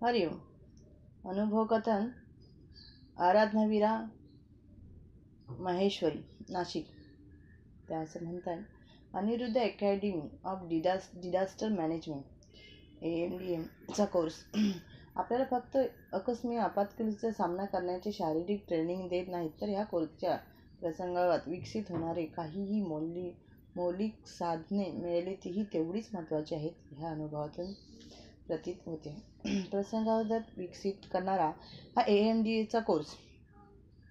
हरिओम. अनुभव कथन. आराधनावीरा माहेश्वरी, नाशिक. त्या असं म्हणतात, Aniruddha academy of disaster management AMDMचा कोर्स आपल्याला फक्त आकस्मिक आपत्कालीचा सामना करण्याची शारीरिक ट्रेनिंग देत नाहीत, तर ह्या कोर्सच्या प्रसंगात विकसित होणारे काहीही मौलिक साधने मिळाली तीही तेवढीच महत्त्वाची आहेत, ह्या अनुभवातून प्रतीत होते. प्रसंगावधान विकसित करणारा हा AMDAचा कोर्स.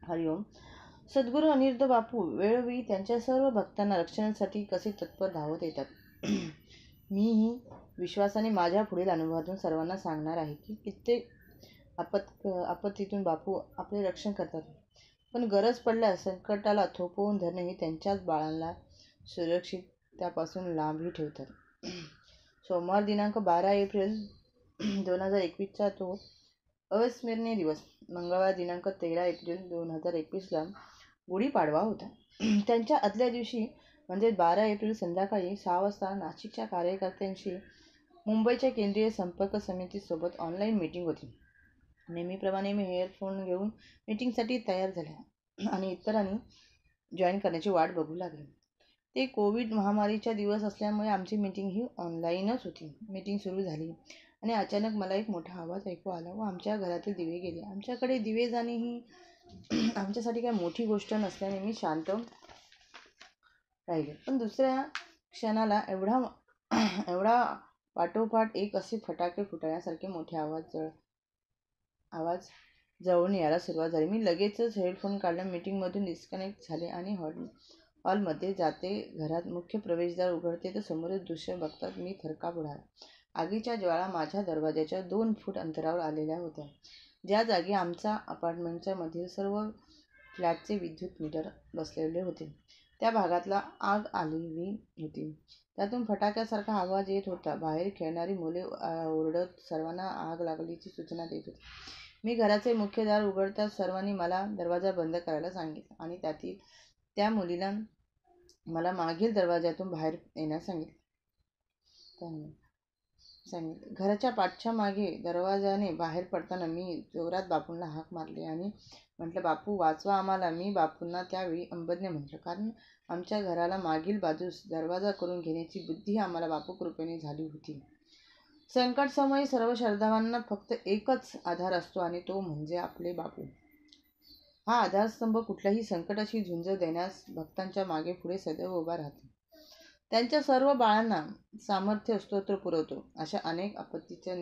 हरिओम. सद्गुरू अनिरुद्ध बापू वेळोवेळी त्यांच्या सर्व भक्तांना रक्षणासाठी कसे तत्पर धावत येतात. मीही विश्वासाने माझ्या पुढील अनुभवातून सर्वांना सांगणार आहे की कित्येक आपत्तीतून बापू आपले रक्षण करतात, पण गरज पडल्यास संकटाला थोपवून धरणे हे त्यांच्याच बाळांना सुरक्षित त्यापासून लांबही ठेवतात. सोमवार दिनांक 12 एप्रिल 2021चा तो अविस्मरणीय दिवस. मंगळवार दिनांक 13 एप्रिल 2021ला गुढीपाडवा होता. त्यांच्या आदल्या दिवशी म्हणजे 12 एप्रिल संध्याकाळी 6 वाजता नाशिकच्या कार्यकर्त्यांशी मुंबईच्या केंद्रीय संपर्क समितीसोबत ऑनलाईन मीटिंग होती. नेहमीप्रमाणे मी हेअरफोन घेऊन मीटिंगसाठी तयार झाले आणि इतरांनी जॉईन करण्याची वाट बघू लागले. ते कोविड महामारीचा दिवस असल्यामुळे आमची मीटिंग ही ऑनलाईनच होती. मीटिंग सुरू झाली आणि अचानक मला एक मोठा आवाज ऐकू आला व आमच्या घरातील दिवे गेले. आमच्याकडे दिवे जाणे ही आमच्यासाठी काही मोठी गोष्ट नसल्याने मी शांत राहिले. पण दुसऱ्या क्षणाला एवढा पाठोपाठ एक असे फटाके फुटण्यासारखे मोठे आवाज जवळून यायला सुरुवात झाली. मी लगेचच हेडफोन काढला, मीटिंगमधून डिस्कनेक्ट झाले आणि हॉलमध्ये जाते. घरात मुख्य प्रवेशद्वार उघडते तर समोरच दृश्य बघतात मी थरकाप उडाला. आगीच्या ज्वाळा माझ्या दरवाजाच्या 2 फूट अंतरावर आलेल्या होत्या. ज्या जागी आमच्या अपार्टमेंटच्या मधील सर्व फ्लॅटचे विद्युत मीटर बसलेले होते, त्या भागातला आग आलेली होती. त्यातून फटाक्यासारखा आवाज येत होता. बाहेर खेळणारी मुले ओरडत सर्वांना आग लागल्याची सूचना देत होती. मी घराचे मुख्य दार उघडताच सर्वांनी मला दरवाजा बंद करायला सांगितला आणि त्या मुलीला मला मागील दरवाजातून बाहेर येण्यास सांगितले. घराच्या पाठच्या मागे दरवाजाने बाहेर पडताना मी जोरात बापूंना हाक मारली आणि म्हटलं, बापू वाचवा आम्हाला. मी बापूंना त्यावेळी अंबज्ञ म्हटलं, कारण आमच्या घराला मागील बाजूस दरवाजा करून घेण्याची बुद्धी आम्हाला बापू कृपेने झाली होती. संकटसमयी सर्व श्रद्धावांना फक्त एकच आधार असतो आणि तो म्हणजे आपले बापू. हा आधारस्तंभ कुठल्याही संकटाशी झुंज देण्यास भक्तांच्या मागे पुढे सदैव उभा राहतो. त्यांच्या सर्व बाळांना सामर्थ्य स्तोत्र पुरवतो. अशा अनेक आपत्तीचा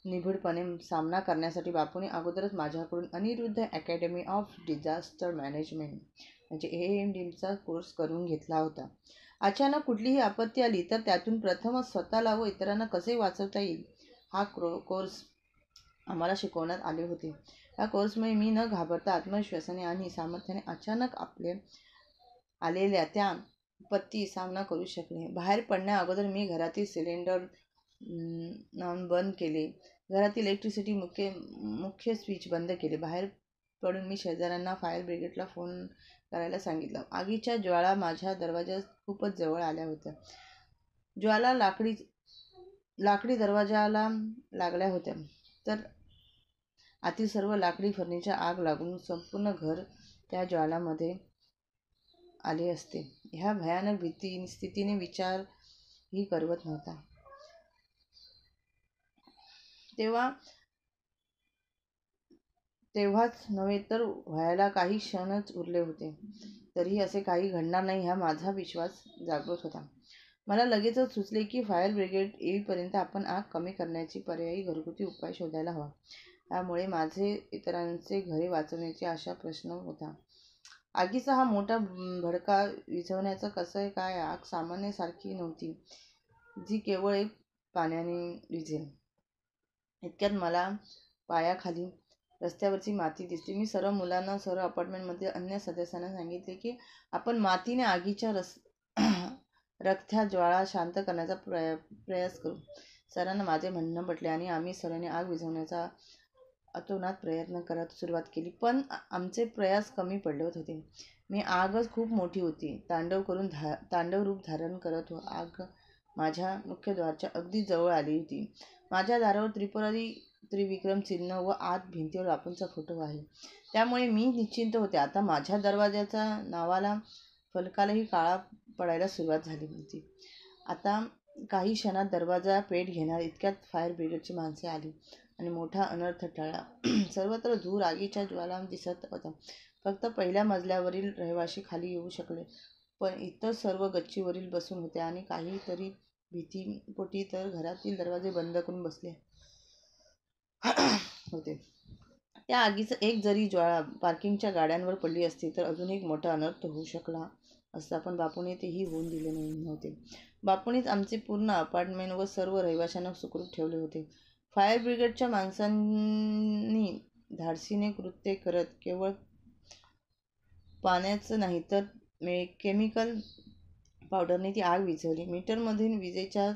निबिडपणे सामना करण्यासाठी बापूने अगोदरच माझ्याकडून Aniruddha academy of disaster management म्हणजे AMDचा कोर्स करून घेतला होता. अचानक कुठलीही आपत्ती आली तर त्यातून प्रथमच स्वतःला व इतरांना कसे वाचवता येईल हा कोर्स आम्हाला शिकवण्यात आले होते. या कोर्समुळे मी न घाबरता आत्मविश्वासाने आणि सामर्थ्याने अचानक आलेल्या त्या आपत्ती सामना करू शकले. बाहेर पडण्या अगोदर मी घरातील सिलेंडर बंद केले. घरातील इलेक्ट्रिसिटी मुख्य स्विच बंद केले. बाहेर पडून मी शेजाऱ्यांना फायर ब्रिगेडला फोन करायला सांगितलं. आगीच्या ज्वाळा माझ्या दरवाजात खूपच जवळ आल्या होत्या. ज्वाला लाकडी दरवाजाला लागल्या होत्या, तर आतील सर्व लाकडी फर्निचर आग लागून संपूर्ण घर त्या ज्वालामध्ये आले असते. ह्या भयानक स्थितीने विचारही करवत नव्हता. तेव्हाच नव्हे तर व्हायला काही क्षणच उरले होते. तरीही असे काही घडणार नाही हा माझा विश्वास जागृत होता. मला लगेचच सुचले की फायर ब्रिगेड येईपर्यंत आपण आग कमी करण्याची पर्यायी घरगुती उपाय शोधायला हवा. त्यामुळे माझे इतरांचे घरे वाचवण्याची आशा प्रश्न होता. आगीचा हा मोठा भडका विझवण्याचं कसं काय? आग सामान्य सारखी नव्हती, जी केवळ एक पाण्याने विझेल. इतक्यात मला पायाखाली रस्त्यावरची माती दिसली. मी सर्व मुलांना, सर्व अपार्टमेंटमधील अन्य सदस्यांना सांगितले की आपण मातीने आगीच्या रखत्या ज्वाळा शांत करण्याचा प्रयास करू. सरांना माझे म्हणणं पटले आणि आम्ही सर्वांनी आग विझवण्याचा अतोनात प्रयत्न करत सुरुवात केली. पण आमचे प्रयास कमी पडले होते. आगच खूप मोठी होती. तांडव रूप धारण करत आग माझ्या मुख्य द्वाराच्या अगदी जवळ आली होती. माझ्या दारावर त्रिपुरारी त्रिविक्रम चिन्ह व आत भिंतीवर बापूंचा फोटो आहे. त्यामुळे मी निश्चिंत होते. आता माझ्या दरवाजाच्या नावाला फलकालाही काळा पडायला सुरुवात झाली होती. आता काही क्षणात दरवाजा पेट घेणार इतक्यात फायर ब्रिगेडची माणसे आली आणि मोठा अनर्थ टळला. सर्वत्र धूर आगीच्या ज्वाला दिसत होता. फक्त पहिल्या मजल्यावरील रहिवासी खाली येऊ शकले, पण इतर सर्व गच्चीवरील बसून होते आणि काहीतरी भीतीपोटी तर घरातील दरवाजे बंद करून बसले होते. त्या आगीचं एक जरी ज्वाळा पार्किंगच्या गाड्यांवर पडली असती तर अजून एक मोठा अनर्थ होऊ शकला असता, पण बापूने तेही होऊन दिले नव्हते. बापूनेच आमचे पूर्ण अपार्टमेंट व सर्व रहिवाशांना सुखरूप ठेवले होते. फायर ब्रिगेडच्या माणसांनी धाडसीने कृत्य करत केवळ पाण्याचं नाही तर केमिकल पावडरने ती आग विझवली. मीटरमधील विजेच्या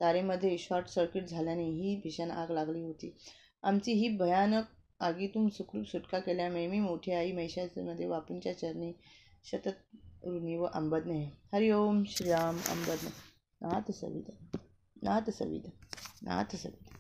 तारेमध्ये शॉर्ट सर्किट झाल्याने ही भीषण आग लागली होती. आमची ही भयानक आगीतून सुखरूप सुटका केल्यामुळे मी मोठी आई महिषासुरमध्ये बापूंच्या चरणी शतत ऋणी व अंबज्ञ आहे. हरि ओम श्रीराम अंबज्ञ नाथ सविता नाथ सविता नाथ सविता.